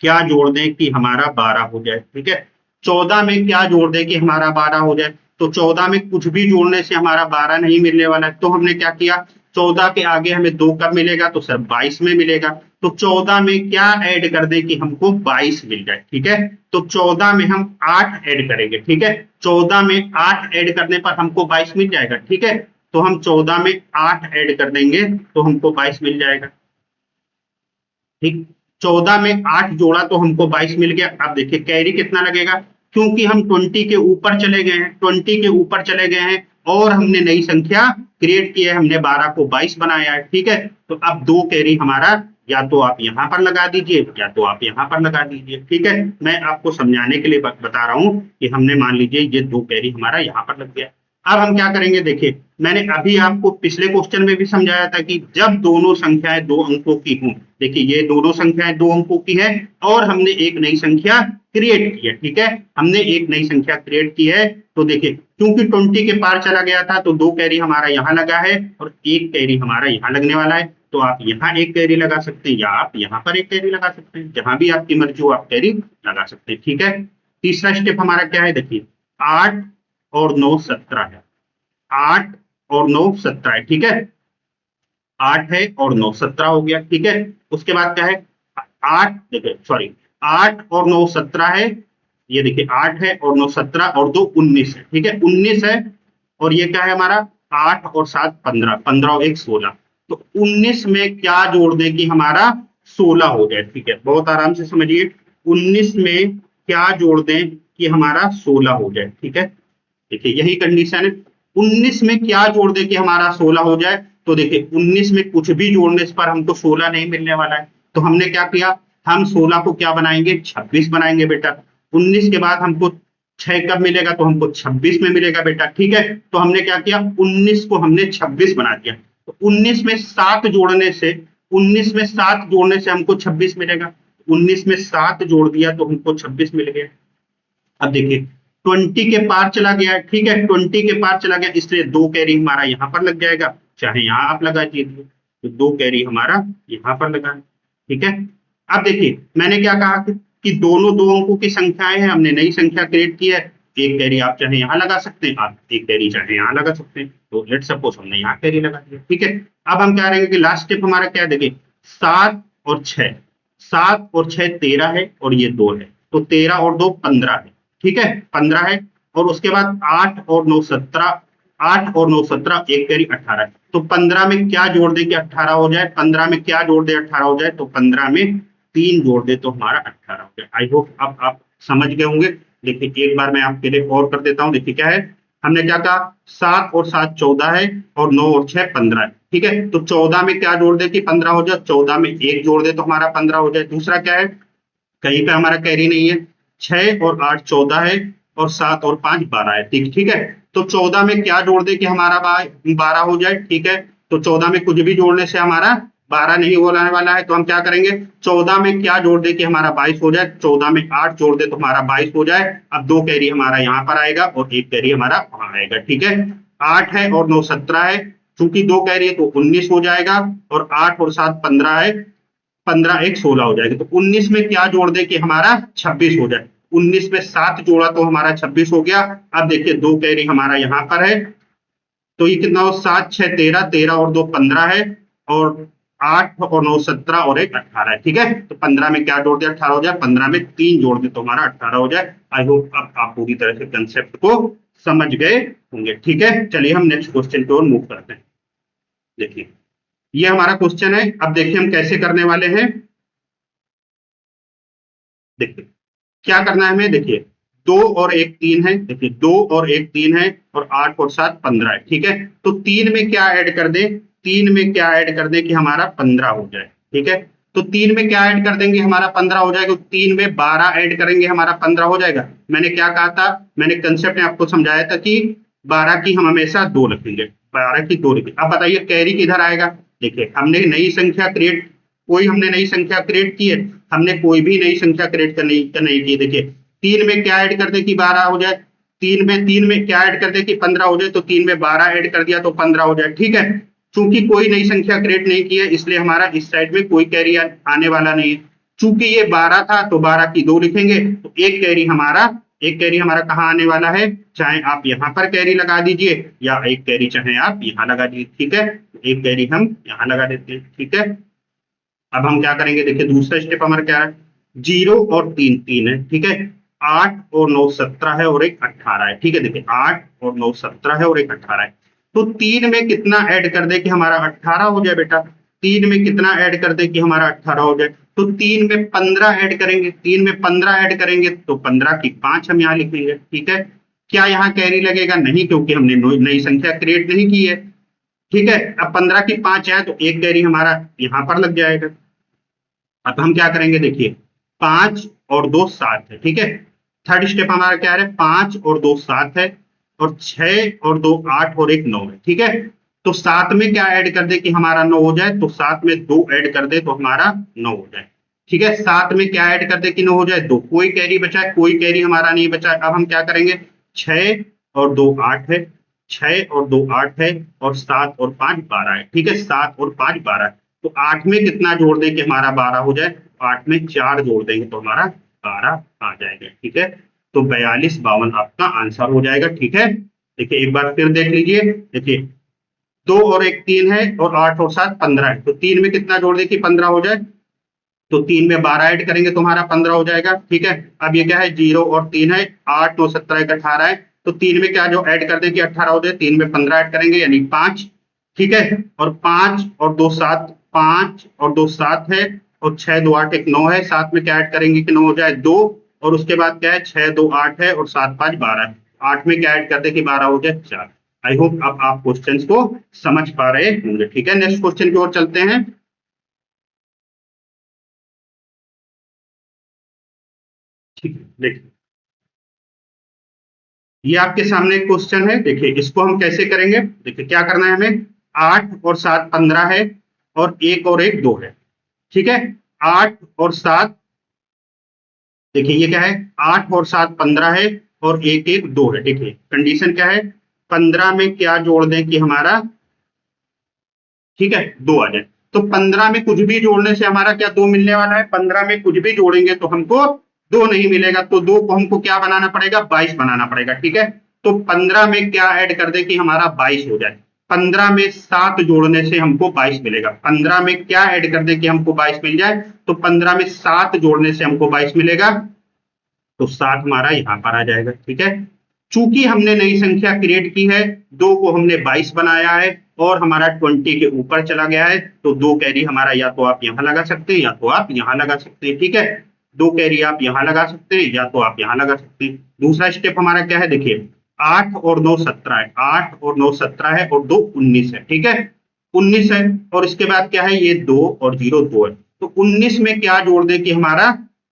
क्या जोड़ दें कि हमारा 12 हो जाए। ठीक है, 14 में क्या जोड़ दें कि हमारा 12 हो जाए, तो 14 में कुछ भी जोड़ने से हमारा 12 नहीं मिलने वाला है, तो हमने क्या किया, 14 के आगे हमें 2 कब मिलेगा, तो सर 22 में मिलेगा, तो 14 में क्या ऐड कर दें कि हमको 22 मिल जाए। ठीक है, तो 14 में हम 8 ऐड करेंगे। ठीक है, 14 में 8 ऐड करने पर हमको 22 मिल जाएगा। ठीक है, तो हम 14 में 8 ऐड कर देंगे तो हमको 22 मिल जाएगा। ठीक, 14 में 8 जोड़ा तो हमको 22 मिल गया। अब देखिए कैरी कितना लगेगा, क्योंकि हम 20 के ऊपर चले गए हैं, 20 के ऊपर चले गए हैं और हमने नई संख्या क्रिएट की है, हमने 12 को 22 बनाया है। ठीक है, तो अब 2 कैरी हमारा, या तो आप यहां पर लगा दीजिए या तो आप यहां पर लगा दीजिए। ठीक है, मैं आपको समझाने के लिए बता रहा हूं कि हमने मान लीजिए ये 2 कैरी हमारा यहां पर लग गया। अब हम क्या करेंगे, देखिए मैंने अभी आपको पिछले क्वेश्चन में भी समझाया था कि जब दोनों संख्याएं 2 अंकों की हों, देखिए ये दोनों संख्याएं 2 अंकों की है और हमने एक नई संख्या क्रिएट की है। ठीक है, हमने एक नई संख्या क्रिएट की है, तो देखिए क्योंकि 20 के पार चला गया था तो 2 कैरी हमारा यहाँ लगा है और 1 कैरी हमारा यहाँ लगने वाला है, तो आप यहाँ 1 कैरी लगा सकते हैं या आप यहाँ पर 1 कैरी लगा सकते हैं, जहां भी आपकी मर्जी हो आप कैरी लगा सकते हैं। ठीक है, तीसरा स्टेप हमारा क्या है, देखिए 8 और 9 17 है, 8 और 9 17 है। ठीक है, 8 है और 9 17 हो गया। ठीक है, उसके बाद क्या है, 8 देखिए सॉरी 8 और 9 17 है, ये देखिए 8 है और 9 17 और 2 19 है। ठीक है, 19 है, और ये क्या है हमारा 8 और 7 15, 15 और 1 16, तो 19 में क्या जोड़ दें कि हमारा 16 हो जाए। ठीक है, बहुत आराम से समझिए, 19 में क्या जोड़ दें कि हमारा 16 हो जाए। ठीक है, देखिए यही कंडीशन है, 19 में क्या जोड़ दें कि हमारा 16 हो जाए। तो देखिए 19 में कुछ भी जोड़ने पर हमको 16 नहीं मिलने वाला है, तो हमने क्या किया, हम 16 को क्या बनाएंगे, 26 बनाएंगे बेटा। 19 के बाद हमको 6 कब मिलेगा, तो हमको 26 में मिलेगा बेटा। ठीक है, तो हमने क्या किया, 19 को हमने 26 बना दिया। तो 19 में 7 जोड़ने से 19 में 7 जोड़ने से हमको 26 मिलेगा। 19 में 7 जोड़ दिया तो हमको 26 मिल गया। अब देखिए 20 के पार चला गया। ठीक है, 20 के पार चला गया, इसलिए 2 कैरी हमारा यहां पर लग जाएगा, चाहे यहां आप लगा दीजिए, तो 2 कैरी हमारा यहां पर लगा। ठीक है, अब देखिए मैंने क्या कहा कि दोनों दो अंकों की संख्याएं हैं, हमने नई संख्या क्रिएट की है। एक कैरी आप चाहे यहां लगा सकते हैं, आप एक कैरी चाहे यहां लगा सकते हैं। तो लेट सपोज हमने यहाँ कैरी लगा दिया। ठीक है, अब हम क्या करेंगे कि लास्ट स्टेप हमारा क्या है, देखिए 7 और 6, 7 और 6 13 है और ये 2 है, तो 13 और 2 15 है। ठीक है, 15 है, और उसके बाद 8 और 9 17, 8 और 9 17, एक कैरी 18 है। तो 15 में क्या जोड़ दे कि 18 हो जाए, 15 में क्या जोड़ दे 18 हो जाए, तो 15 में 3 जोड़ दे तो हमारा 18 हो जाए। आई होप अब आप समझ गए होंगे। देखिए एक बार मैं आपके लिए और कर देता हूं। देखिए क्या है, हमने क्या कहा, 7 और 7 14 है, और 9 और 6 15 है। ठीक है, तो 14 में क्या जोड़ दे कि 15 हो जाए, 14 में 1 जोड़ दे तो हमारा 15 हो जाए। दूसरा क्या है, कहीं पे हमारा कैरी नहीं है, 6 और 8 14 है, और 7 और 5 12 है। ठीक है, तो 14 में क्या जोड़ दे कि हमारा 12 हो जाए। ठीक है, तो 14 में कुछ भी जोड़ने से हमारा 12 नहीं होने वाला है, तो हम क्या करेंगे, 14 में क्या जोड़ दे कि हमारा 22 हो जाए। 14 में 8 जोड़ दे तो हमारा 22 हो जाए। अब 2 कैरी हमारा यहाँ पर आएगा और 1 कैरी हमारा वहां आएगा। ठीक है, 8 है और 9 17 है, चूंकि 2 कैरी है तो 19 हो जाएगा, और 8 और 7 15 है, 15 एक 16 हो जाएगी। तो 19 में क्या जोड़ दे कि हमारा 26 हो जाए। 19 में 7 जोड़ा तो हमारा 26 हो गया। अब देखिए 2 कैरी हमारा यहां पर है, तो ये कितना हो, 7 6 13, 13 और 2 15 है, और 8 और 9 17 और 1 18 है। ठीक है, तो 15 में क्या जोड़ दे 18 हो जाए, 15 में 3 जोड़ दे तो हमारा 18 हो जाए। आई होप अब आप पूरी तरह से कंसेप्ट को समझ गए होंगे। ठीक है, चलिए हम नेक्स्ट क्वेश्चन की ओर मूव करते हैं। देखिए ये हमारा क्वेश्चन है, अब देखिए हम कैसे करने वाले हैं। देखिए क्या करना है हमें, देखिए 2 और 1 3 है, देखिए 2 और 1 3 है, और 8 और 7 15 है। ठीक है, तो 3 में क्या ऐड कर दे, 3 में क्या ऐड कर दे कि हमारा 15 हो जाए। ठीक है, तो 3 में क्या ऐड कर देंगे, हमारा 15 हो जाएगा। 3 में 12 ऐड करेंगे, हमारा 15 हो जाएगा। मैंने क्या कहा था, मैंने कंसेप्ट में आपको समझाया था कि 12 की हम हमेशा 2 रखेंगे, 12 की 2 रखेंगे। अब बताइए कैरी किधर आएगा। देखिए हमने नई संख्या क्रिएट, कोई हमने नई संख्या क्रिएट की है, हमने कोई भी नई संख्या क्रिएट नहीं की। देखिए 3 में क्या ऐड कर दे कि 12 हो जाए, 3 में क्या ऐड कर दे कि 15 हो जाए, तो 3 में 12 ऐड कर दिया तो 15 हो जाए। ठीक है, चूंकि कोई नई संख्या क्रिएट नहीं की है, इसलिए हमारा इस साइड में कोई कैरी आने वाला नहीं है। चूंकि ये 12 था तो 12 की 2 लिखेंगे, तो एक कैरी हमारा कहाँ आने वाला है, चाहे आप यहाँ पर कैरी लगा दीजिए, या एक कैरी चाहे आप यहाँ लगा दीजिए। ठीक है, एक कैरी हम यहाँ लगा देते हैं। ठीक है, अब हम क्या करेंगे, देखिए दूसरा स्टेप हमारा क्या है, 0 और 3 3 है। ठीक है, 8 और 9 17 है, और एक 18 है। ठीक है, देखिए 8 और 9 17 है, और एक 18 है। तो 3 में कितना ऐड कर दे कि हमारा 18 हो जाए बेटा, 3 में कितना ऐड कर दे कि हमारा 18 हो जाए, तो 3 में 15 ऐड करेंगे, 3 में 15 ऐड करेंगे तो 15 की 5 हम यहाँ लिखेंगे। ठीक है, क्या यहाँ कैरी लगेगा, नहीं, क्योंकि हमने नई संख्या क्रिएट नहीं की है। ठीक है, अब 15 की 5 है तो एक कैरी हमारा यहां पर लग जाएगा। अब हम क्या करेंगे, देखिए 5 और 2 7 है। ठीक है, थर्ड स्टेप हमारा क्या है, 5 और 2 7 है, और 6 और 2 8 और 1 9 है। ठीक है, तो 7 में क्या ऐड कर दे कि हमारा 9 हो जाए, तो 7 में 2 ऐड कर दे तो हमारा 9 हो जाए। ठीक है, 7 में क्या ऐड कर दे कि 9 हो जाए, 2, कोई कैरी बचा है, कोई कैरी हमारा नहीं बचा है। अब हम क्या करेंगे, 6 और 2 8 है, 6 और 2 8 है, और 7 और 5 12 है। ठीक है, 7 और 5 12 है, तो 8 में कितना जोड़ दें कि हमारा 12 हो जाए, 8 में 4 जोड़ देंगे तो हमारा 12 आ जाएगा। ठीक है, तो 42 52 आपका आंसर हो जाएगा। ठीक है, देखिए एक बार फिर देख लीजिए, देखिए 2 और 1 3 है, और 8 और 7 15 है, तो 3 में कितना जोड़ दे कि 15 हो जाए, तो 3 में 12 ऐड करेंगे तो हमारा 15 हो जाएगा। ठीक है, अब ये क्या है, 0 और 3 है, 8 9 17 1 18 है, तो 3 में क्या जो ऐड कर दे कि 18 हो जाए, 3 में 15 ऐड करेंगे यानी 5। ठीक है, और 5 और 2 7, 5 और 2 7 है, और 6 2 8 एक 9 है, साथ में क्या ऐड करेंगे कि 9 हो जाए 2, और उसके बाद क्या है 6 2 8 है और 7 5 12 है, 8 में क्या ऐड कर दे कि 12 हो जाए 4। आई होप अब आप क्वेश्चंस को समझ पा रहे होंगे। ठीक है, नेक्स्ट क्वेश्चन की ओर चलते हैं। ठीक है, देखिए ये आपके सामने एक क्वेश्चन है। देखिए इसको हम कैसे करेंगे, देखिए क्या करना है हमें, 8 और 7 15 है और 1 और 1 2 है। ठीक है, 8 और 7, देखिए ये क्या है, 8 और 7 15 है और 1 1 2 है। देखिए कंडीशन क्या है, 15 में क्या जोड़ दें कि हमारा, ठीक है, 2 आ जाए। तो 15 में कुछ भी जोड़ने से हमारा क्या 2 मिलने वाला है, 15 में कुछ भी जोड़ेंगे तो हमको 2 नहीं मिलेगा, तो 2 को हमको क्या बनाना पड़ेगा, 22 बनाना पड़ेगा। ठीक है, तो 15 में क्या ऐड कर दे कि हमारा 22 हो जाए। 15 में 7 जोड़ने से हमको 22 मिलेगा। 15 में क्या ऐड कर दे कि हमको 22 मिल जाए, तो 15 में 7 जोड़ने से हमको 22 मिलेगा, तो 7 हमारा यहां पर आ जाएगा। ठीक है, चूंकि हमने नई संख्या क्रिएट की है, 2 को हमने 22 बनाया है और हमारा 20 के ऊपर चला गया है, तो 2 कैरी हमारा या तो आप यहां लगा सकते हैं या तो आप यहां लगा सकते हैं। ठीक है, 2 कैरी आप यहां लगा सकते हैं या तो आप यहां लगा सकते हैं। दूसरा स्टेप हमारा क्या है, देखिए 8 और 9 17 है, 8 और 9 17 है और 2 19 है। ठीक है, 19 है और इसके बाद क्या है, ये 2 और 0 2 है, तो 19 में क्या जोड़ दे कि हमारा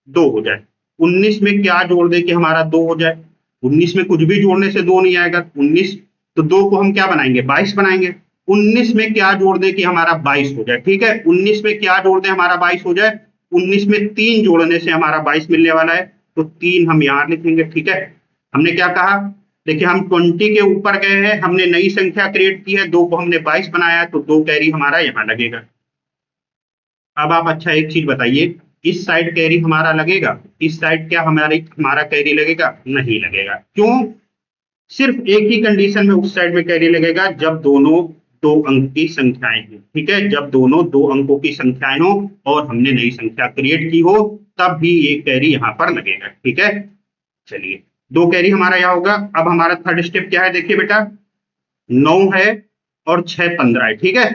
2 हो जाए। 19 में क्या जोड़ दे कि हमारा 2 हो जाए। 19 में कुछ भी जोड़ने से 2 नहीं आएगा, 19, तो 2 को हम क्या बनाएंगे, 22 बनाएंगे। 19 में क्या जोड़ दे कि हमारा 22 हो जाए। ठीक है, 19 में क्या जोड़ दे हमारा 22 हो जाए। 19 में 3 जोड़ने से हमारा 22 मिलने वाला है, तो 3 हम यहां लिखेंगे। ठीक है, हमने क्या कहा, देखिए हम 20 के ऊपर गए हैं, हमने नई संख्या क्रिएट की है, 2 को हमने 22 बनाया है, तो 2 कैरी हमारा यहां लगेगा। अब आप अच्छा एक चीज बताइए, इस साइड कैरी हमारा लगेगा, इस साइड क्या हमारा कैरी लगेगा, नहीं लगेगा। क्यों, सिर्फ एक ही कंडीशन में उस साइड में कैरी लगेगा, जब दोनों 2 अंक की संख्याएं हो। ठीक है, जब दोनों 2 अंकों की संख्याएं हो और हमने नई संख्या क्रिएट की हो, तब भी ये कैरी यहां पर लगेगा। ठीक है, चलिए 2 कैरी हमारा यहां होगा। अब हमारा थर्ड स्टेप क्या है, देखिए बेटा 9 है और 6 15 है। ठीक है,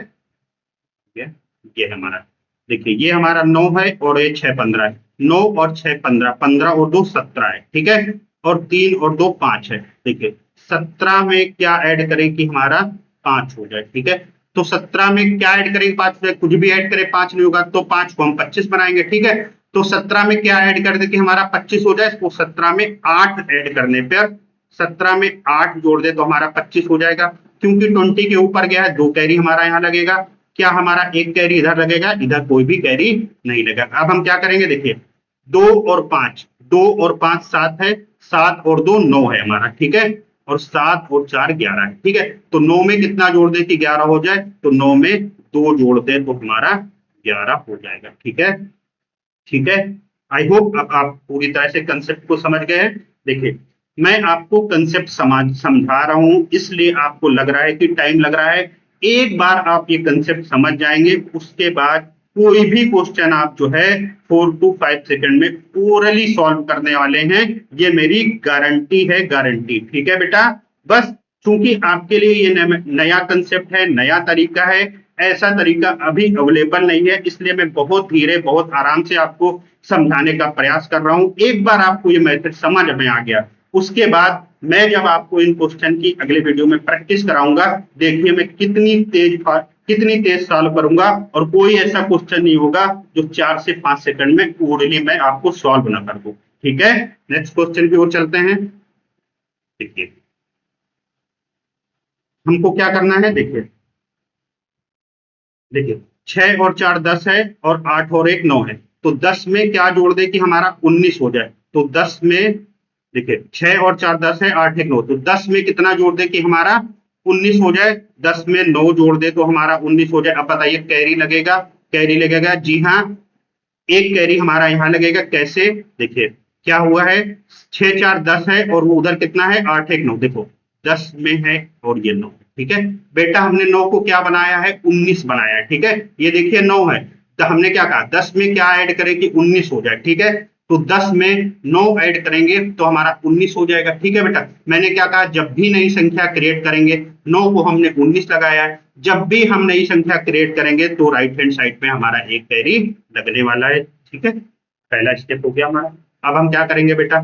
ये हमारा, देखिए ये हमारा 9 है और ये 6 15 है। 9 और 6 15, 15 और 2 17 है। ठीक है, और 3 और 2 5 है। देखिए 17 में क्या ऐड करें कि हमारा 5 हो जाए। ठीक है, तो 17 में क्या ऐड करें, 5 हो जाए, कुछ भी ऐड करें 5 नहीं होगा, तो 5 को हम 25 बनाएंगे। ठीक है, तो 17 में क्या ऐड कर दे कि हमारा 25 हो जाए, तो 17 में 8 ऐड करने पर, 17 में 8 जोड़ दे तो हमारा 25 हो जाएगा। क्योंकि 20 के ऊपर गया है, 2 कैरी हमारा यहाँ लगेगा। क्या हमारा एक कैरी इधर लगेगा, इधर कोई भी कैरी नहीं लगेगा। अब हम क्या करेंगे, देखिए 2 और 5, 2 और 5 7 है, 7 और 2 9 है हमारा। ठीक है, और 7 और 4 11 है। ठीक है, तो 9 में कितना जोड़ दे कि 11 हो जाए, तो 9 में 2 जोड़ दे तो हमारा 11 हो जाएगा। ठीक है, ठीक है, आई होप अब आप पूरी तरह से कंसेप्ट को समझ गए हैं। देखिए मैं आपको कंसेप्ट समझा रहा हूं, इसलिए आपको लग रहा है कि टाइम लग रहा है। एक बार आप ये कंसेप्ट समझ जाएंगे, उसके बाद कोई भी क्वेश्चन आप जो है 4 to 5 सेकंड में ओरली सॉल्व करने वाले हैं, ये मेरी गारंटी है, गारंटी। ठीक है बेटा, बस चूंकि आपके लिए ये नया कंसेप्ट है, नया तरीका है, ऐसा तरीका अभी अवेलेबल नहीं है, इसलिए मैं बहुत धीरे बहुत आराम से आपको समझाने का प्रयास कर रहा हूं। एक बार आपको ये मेथड समझ में आ गया, उसके बाद मैं जब आपको इन क्वेश्चन की अगले वीडियो में प्रैक्टिस कराऊंगा, देखिए मैं कितनी तेज सॉल्व करूंगा, और कोई ऐसा क्वेश्चन नहीं होगा जो 4 से 5 सेकंड में ओरली मैं आपको सॉल्व ना कर दूं। ठीक है, नेक्स्ट क्वेश्चन की ओर चलते हैं। देखिए हमको क्या करना है, देखिए देखिए 6 और 4 10 है और 8 और 1 9 है, तो 10 में क्या जोड़ दे कि हमारा 19 हो जाए। तो 10 में, देखिए 6 और 4 10 है, 8 1 9, तो 10 में कितना जोड़ दे कि हमारा 19 हो जाए। 10 में 9 जोड़ दे तो हमारा 19 हो जाए। अब बताइए कैरी लगेगा, कैरी लगेगा, जी हाँ, एक कैरी हमारा यहां लगेगा। कैसे, देखिए क्या हुआ है, 6 4 10 है और वो उधर कितना है 8 1 9, देखो 10 में है और ये 9। ठीक है बेटा, हमने 9 को क्या बनाया है, 19 बनाया है। ठीक है, ये देखिए 9 है, तो हमने क्या कहा 10 में क्या ऐड करें कि 19 हो जाए। ठीक है, तो 10 में 9 ऐड करेंगे तो हमारा 19 हो जाएगा। ठीक है बेटा, मैंने क्या कहा, जब भी नई संख्या क्रिएट करेंगे, 9 को हमने 19 लगाया है, जब भी हम नई संख्या क्रिएट करेंगे तो राइट हैंड साइड में हमारा एक कैरी लगने वाला है। ठीक है, पहला स्टेप हो गया हमारा। अब हम क्या करेंगे बेटा,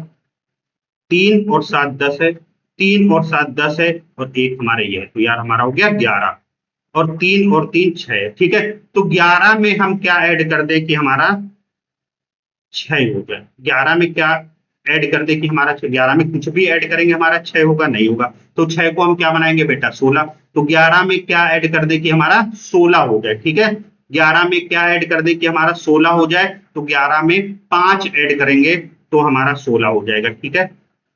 3 और 7 10 है, 3 और 7 10 है, और एक हमारा ये है, तो यार हमारा हो गया 11, और 3 और 3 6 है। ठीक है, तो 11 में हम क्या ऐड कर दे कि हमारा 6 हो गया। 11 में क्या ऐड कर दे कि हमारा 6, 11 में कुछ भी ऐड करेंगे हमारा 6 होगा, नहीं होगा, तो 6 को हम क्या बनाएंगे बेटा 16। तो 11 में क्या ऐड कर दे कि हमारा 16 हो जाए। ठीक है, 11 में क्या ऐड कर दे कि हमारा 16 हो जाए, तो 11 में 5 ऐड करेंगे तो हमारा 16 हो जाएगा। ठीक है,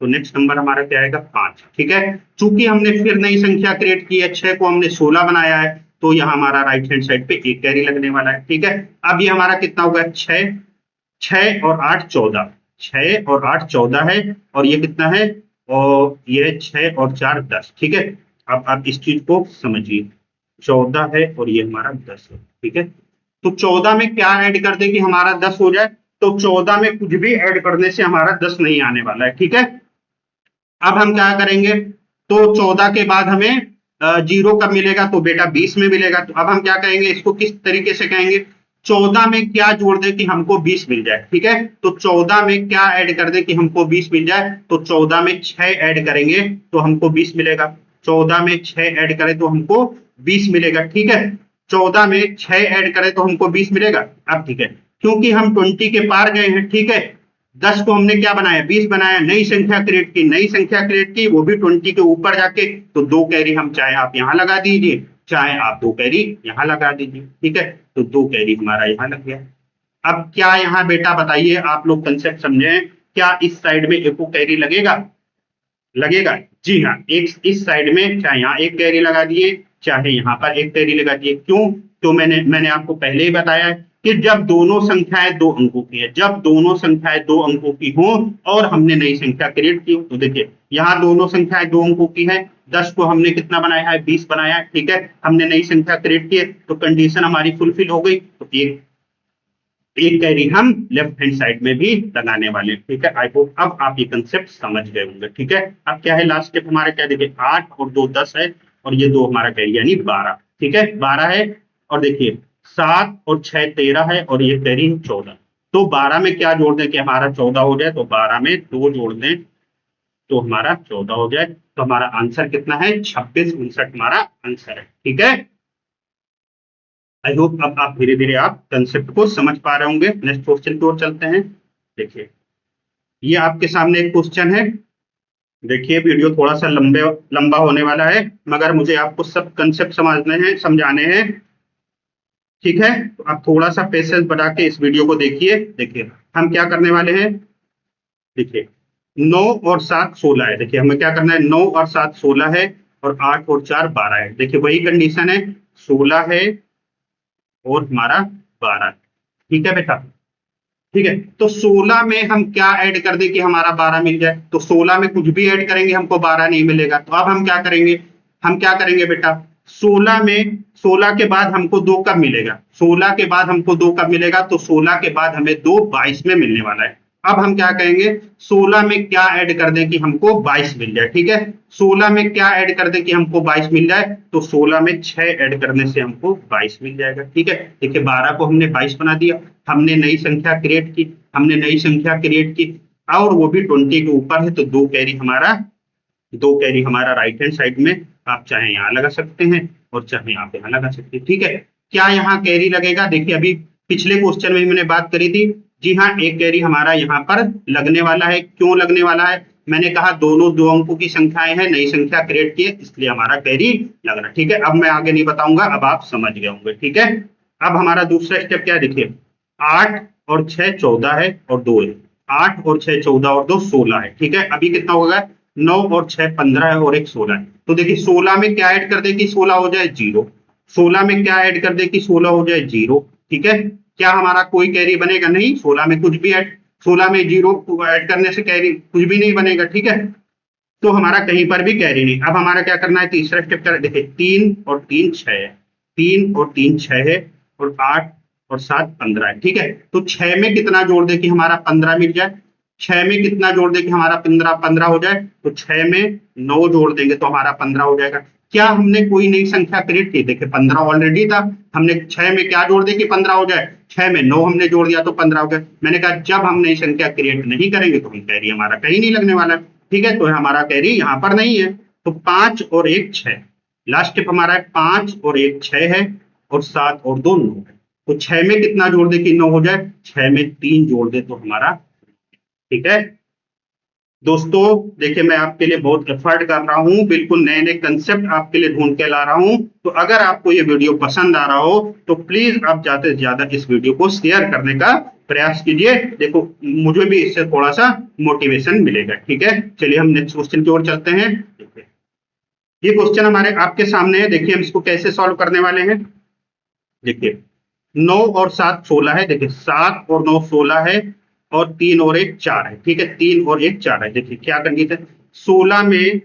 तो नेक्स्ट नंबर हमारा क्या आएगा 5। ठीक है, चूंकि हमने फिर नई संख्या क्रिएट की है, 6 को हमने 16 बनाया है, तो यह हमारा राइट हैंड साइड पे एक कैरी लगने वाला है। ठीक है, अब ये हमारा कितना होगा 6, 6 और 8 14, 6 और 8 14 है, और ये कितना है, और ये 6 और 4 10। ठीक है, अब आप इस चीज को समझिए, 14 है और ये हमारा 10 है। ठीक है, तो 14 में क्या ऐड कर दे कि हमारा 10 हो जाए, तो 14 में कुछ भी ऐड करने से हमारा 10 नहीं आने वाला है। ठीक है, अब हम क्या करेंगे, तो 14 के बाद हमें जीरो कब मिलेगा, तो बेटा 20 में मिलेगा। तो अब हम क्या कहेंगे, इसको किस तरीके से कहेंगे, 14 में क्या जोड़ दे कि हमको 20 मिल जाए। ठीक है, तो 14 में क्या ऐड कर दे कि हमको 20 मिल जाए, तो 14 में 6 ऐड करेंगे तो हमको 20 मिलेगा। 14 में 6 ऐड करें तो हमको 20 मिलेगा। ठीक है, 14 में 6 ऐड करें तो हमको 20 मिलेगा। अब ठीक है, क्योंकि हम 20 के पार गए हैं, ठीक है, 10 को हमने क्या बनाया 20 बनाया, नई संख्या क्रिएट की, नई संख्या क्रिएट की वो भी 20 के ऊपर जाके, तो 2 कैरी हम चाहे आप यहां लगा दीजिए, चाहे आप 2 कैरी यहां लगा दीजिए। ठीक है, तो 2 कैरी हमारा यहां लग गया। अब क्या यहाँ बेटा बताइए, आप लोग कंसेप्ट समझे, क्या इस साइड में एको कैरी लगेगा, लगेगा? जी हाँ, एक इस साइड में चाहे यहाँ एक कैरी लगा दिए, चाहे यहाँ पर एक कैरी लगा दिए। क्यों? तो मैंने आपको पहले ही बताया है कि जब दोनों संख्याएं 2 अंकों की है, जब दोनों संख्याएं 2 अंकों की हो और हमने नई संख्या क्रिएट की हो, तो देखिए यहाँ दोनों संख्याएं 2 अंकों की है, 10 को हमने कितना बनाया है 20 बनाया है। ठीक है, हमने नई संख्या क्रिएट की है, तो कंडीशन हमारी फुलफिल हो गई, तो एक कैरी हम लेफ्ट हैंड साइड में भी लगाने वाले। ठीक है, आई होप अब आप ये कंसेप्ट समझ गए होंगे। ठीक है, अब क्या है लास्ट स्टेप हमारा, क्या देखिए 8 और 2 10 है, और ये 2 हमारा कैरी यानी 12। ठीक है, 12 है, और देखिए 7 और 6 13 है, और ये कैरी 14। तो 12 में क्या जोड़ दें कि हमारा 14 हो जाए, तो 12 में 2 जोड़ दें तो हमारा 14 हो जाए। तो हमारा आंसर कितना है 26 59 हमारा आंसर है। ठीक है, आई होप अब आप धीरे धीरे आप कंसेप्ट को समझ पा रहे होंगे। नेक्स्ट क्वेश्चन की ओर चलते हैं। देखिए ये आपके सामने एक क्वेश्चन है। देखिए वीडियो थोड़ा सा लंबा होने वाला है, मगर मुझे आपको सब कंसेप्ट समझने हैं, समझाने हैं। ठीक है, तो आप थोड़ा सा पेशेंस बढ़ा के इस वीडियो को देखिए। देखिए हम क्या करने वाले हैं, देखिए 9 और 7 16 है। देखिए हमें क्या करना है, 9 और 7 16 है, और 8 और 4 12 है। देखिए वही कंडीशन है, 16 है और हमारा 12। ठीक है बेटा, ठीक है, तो 16 में हम क्या ऐड कर दें कि हमारा 12 मिल जाए, तो 16 में कुछ भी ऐड करेंगे हमको 12 नहीं मिलेगा। तो अब हम क्या करेंगे, हम क्या करेंगे बेटा, 16 में 16 के बाद हमको 2 कब मिलेगा, 16 के बाद हमको 2 कब मिलेगा, तो 16 के बाद हमें 2 22 में मिलने वाला है। अब हम क्या कहेंगे, 16 में क्या ऐड कर दें कि हमको 22 मिल जाए। ठीक है, 16 में क्या ऐड कर दें कि हमको 22 मिल जाए, तो 16 में 6 ऐड करने से हमको 22 मिल जाएगा। ठीक है, देखिए 12 को हमने 22 बना दिया, हमने नई संख्या क्रिएट की, हमने नई संख्या क्रिएट की, और वो भी 20 के ऊपर है, तो 2 कैरी हमारा राइट हैंड साइड में, आप चाहे यहाँ लगा सकते हैं और चाहे आप यहाँ लगा सकते हैं। ठीक है, क्या यहाँ कैरी लगेगा, देखिए अभी पिछले क्वेश्चन में मैंने बात करी थी। जी हाँ, एक कैरी हमारा यहाँ पर लगने वाला है। क्यों लगने वाला है, मैंने कहा दोनों 2 अंकों की संख्याएं हैं, नई संख्या क्रिएट की है, इसलिए हमारा कैरी लग रहा है। ठीक है, अब मैं आगे नहीं बताऊंगा, अब आप समझ गए होंगे। ठीक है, अब हमारा दूसरा स्टेप क्या है, देखिए 8 और 6 14 है और 2 है, 8 और 6 14 और 2 16 है। ठीक है, अभी कितना होगा, 9 और 6 15 है और एक 16 है। तो देखिए 16 में क्या ऐड कर दे कि 16 हो जाए 0, 16 में क्या ऐड कर दे कि 16 हो जाए 0। ठीक है, क्या हमारा कोई कैरी बनेगा, नहीं, 16 में कुछ भी ऐड, 16 में 0 ऐड करने से कैरी कुछ भी नहीं बनेगा। ठीक है, तो हमारा कहीं पर भी कैरी नहीं। अब हमारा क्या करना है, तीसरा स्टेप कर, देखिए 3 और 3 6 है, 3 और 3 6 है, और 8 और 7 15 है, ठीक है। तो 6 में कितना जोड़ दे कि हमारा 15 मिल जाए, 6 में कितना जोड़ दे कि हमारा 15 15 हो जाए, तो 6 में 9 जोड़ देंगे तो हमारा 15 हो जाएगा। क्या हमने कोई नई संख्या क्रिएट की? देखिए 15 ऑलरेडी था, हमने 6 में क्या जोड़ दे कि 15 हो जाए, 6 में 9 हमने जोड़ दिया तो 15 हो गया। मैंने कहा जब हम नई संख्या क्रिएट नहीं करेंगे तो हम कैरी हमारा कहीं नहीं लगने वाला, ठीक है। तो हमारा कैरी यहाँ पर नहीं है। तो 5 और 1 6, लास्ट स्टेप हमारा है 5 और 1 6 है, और 7 और 2 9 है। तो 6 में कितना जोड़ दे कि 9 हो जाए, 6 में 3 जोड़ दे तो हमारा, ठीक है। दोस्तों देखिए मैं आपके लिए बहुत एफर्ट कर रहा हूं, बिल्कुल नए नए कंसेप्ट आपके लिए ढूंढ के ला रहा हूं। तो अगर आपको ये वीडियो पसंद आ रहा हो तो प्लीज आप ज्यादा से ज्यादा इस वीडियो को शेयर करने का प्रयास कीजिए। देखो मुझे भी इससे थोड़ा सा मोटिवेशन मिलेगा, ठीक है। चलिए हम नेक्स्ट क्वेश्चन की ओर चलते हैं। ये क्वेश्चन हमारे आपके सामने है, देखिए हम इसको कैसे सॉल्व करने वाले हैं। देखिए 9 और 7 16 है, देखिए 7 और 9 16 है, और 3 और 1 4 है, ठीक है। 3 और 1 4 है। देखिए क्या कंडीशन, 16 में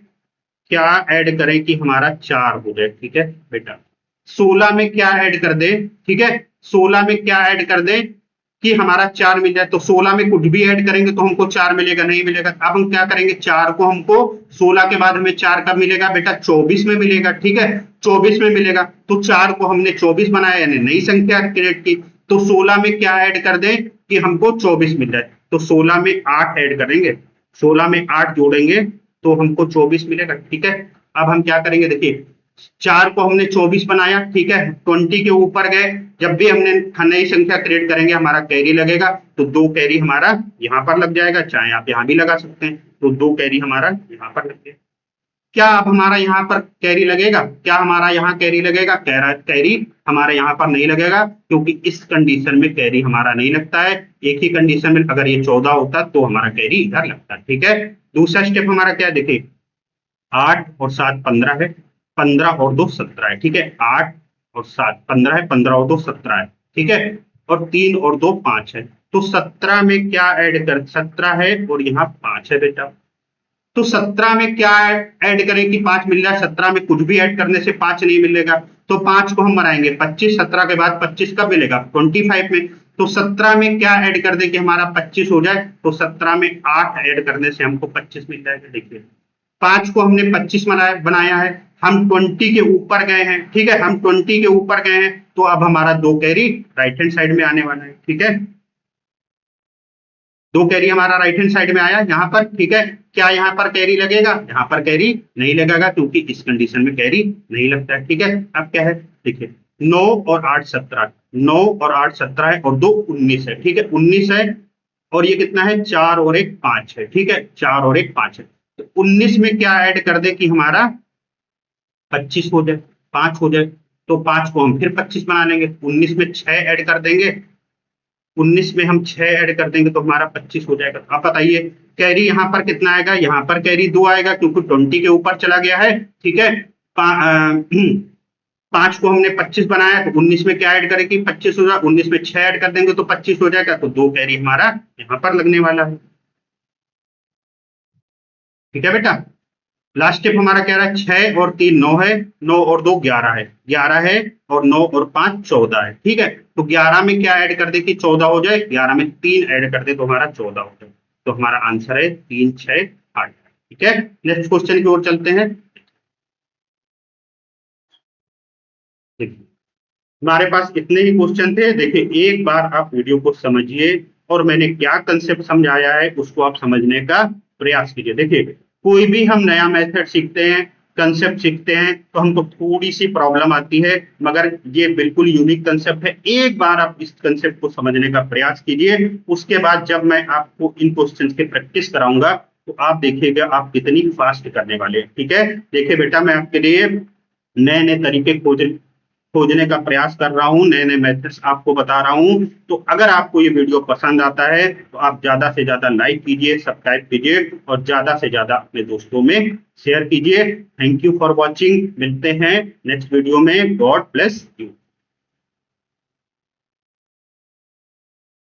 क्या ऐड करें कि हमारा 4 हो जाए, ठीक है बेटा। 16 में क्या ऐड कर दे, ठीक है, 16 में क्या ऐड कर दे कि हमारा 4 मिल जाए। तो 16 में कुछ भी ऐड करेंगे तो हमको 4 मिलेगा, नहीं मिलेगा। अब हम क्या करेंगे, 4 को हमको 16 के बाद हमें 4 कब मिलेगा बेटा, 24 में मिलेगा, ठीक है। 24 में मिलेगा, तो 4 को हमने 24 बनाया, यानी नई संख्या क्रिएट की। तो 16 में क्या ऐड कर दें कि हमको 24 मिल जाए। तो 16 में 8 ऐड करेंगे, 16 में 8 जोड़ेंगे तो हमको 24 मिलेगा, ठीक है। अब हम क्या करेंगे, देखिए 4 को हमने 24 बनाया, ठीक है, 20 के ऊपर गए। जब भी हमने नई संख्या क्रिएट करेंगे हमारा कैरी लगेगा, तो 2 कैरी हमारा यहाँ पर लग जाएगा, चाहे आप यहाँ भी लगा सकते हैं। तो 2 कैरी हमारा यहाँ पर लग गया। क्या अब हमारा यहाँ पर कैरी लगेगा, क्या हमारा यहाँ कैरी लगेगा, कैरी हमारे यहाँ पर नहीं लगेगा, क्योंकि इस कंडीशन में कैरी हमारा नहीं लगता है। एक ही कंडीशन में अगर ये 14 होता तो हमारा कैरी इधर लगता, ठीक है। दूसरा स्टेप हमारा क्या है, देखिए 8 और 7 15 है, 15 और 2 17 है, ठीक है। 8 और 7 15 है, 15 और 2 17 है, ठीक है। और 3 और 2 5 है। तो 17 में क्या ऐड कर, 17 है और यहाँ 5 है बेटा। तो 17 में क्या ऐड करें कि 5 मिल जाए, 17 में कुछ भी ऐड करने से 5 नहीं मिलेगा। तो 5 को हम बनाएंगे 25, 17 के बाद 25 कब मिलेगा, 25 में। तो 17 में क्या ऐड कर दे कि हमारा 25 हो जाए। तो 17 में 8 ऐड करने से हमको 25 मिल जाएगा। देखिए 5 को हमने 25 बनाया है, हम 20 के ऊपर गए हैं, ठीक है, हम 20 के ऊपर गए हैं। तो अब हमारा 2 कैरी राइट हैंड साइड में आने वाला है, ठीक है। 2 कैरी हमारा राइट हैंड साइड में आया यहाँ पर, ठीक है। क्या यहाँ पर कैरी लगेगा, यहाँ पर कैरी नहीं लगेगा, क्योंकि इस कंडीशन में कैरी नहीं लगता है, ठीक है। अब क्या है, देखिए 9 और 8 17, 9 और 8 17 है, और 2 19 है, ठीक है, 19 है। और ये कितना है, 4 और 1 5 है, ठीक है, 4 और 1 5 है। तो 19 में क्या ऐड कर दे कि हमारा 25 हो जाए, 5 हो जाए। तो 5 को हम फिर 25 बना लेंगे, 19 में 6 ऐड कर देंगे, 19 में हम 6 ऐड कर देंगे तो हमारा 25 हो जाएगा। आप बताइए कैरी यहाँ पर कितना आएगा, यहाँ पर कैरी 2 आएगा, क्योंकि 20 के ऊपर चला गया है, ठीक है। 5 को हमने 25 बनाया, तो 19 में क्या ऐड करें कि 25 हो जाए, 19 में 6 ऐड कर देंगे तो 25 हो जाएगा। तो 2 कैरी हमारा यहाँ पर लगने वाला है, ठीक है बेटा। लास्ट स्टेप हमारा कह रहा है 6 और 3 9 है, 9 और 2 11 है, 11 है, और 9 और 5 14 है, ठीक है। तो 11 में क्या ऐड कर दे कि 14 हो जाए, 11 में 3 ऐड कर दे तो हमारा 14 हो जाए। तो हमारा आंसर है 3 6 8, ठीक है। नेक्स्ट क्वेश्चन की ओर चलते हैं। देखिए हमारे पास इतने ही क्वेश्चन थे। देखिए एक बार आप वीडियो को समझिए और मैंने क्या कंसेप्ट समझाया है उसको आप समझने का प्रयास कीजिए। देखिए कोई भी हम नया मेथड सीखते हैं, कंसेप्ट सीखते हैं, तो हमको थोड़ी सी प्रॉब्लम आती है, मगर ये बिल्कुल यूनिक कंसेप्ट है। एक बार आप इस कंसेप्ट को समझने का प्रयास कीजिए, उसके बाद जब मैं आपको इन क्वेश्चन के प्रैक्टिस कराऊंगा तो आप देखिएगा आप कितनी फास्ट करने वाले हैं, ठीक है। देखिए बेटा मैं आपके लिए नए नए तरीके खोजने का प्रयास कर रहा हूं, नए नए मेथड्स आपको बता रहा हूं। तो अगर आपको ये वीडियो पसंद आता है तो आप ज्यादा से ज्यादा लाइक कीजिए, सब्सक्राइब कीजिए, और ज्यादा से ज्यादा अपने दोस्तों में शेयर कीजिए। थैंक यू फॉर वॉचिंग, मिलते हैं नेक्स्ट वीडियो में। God bless you.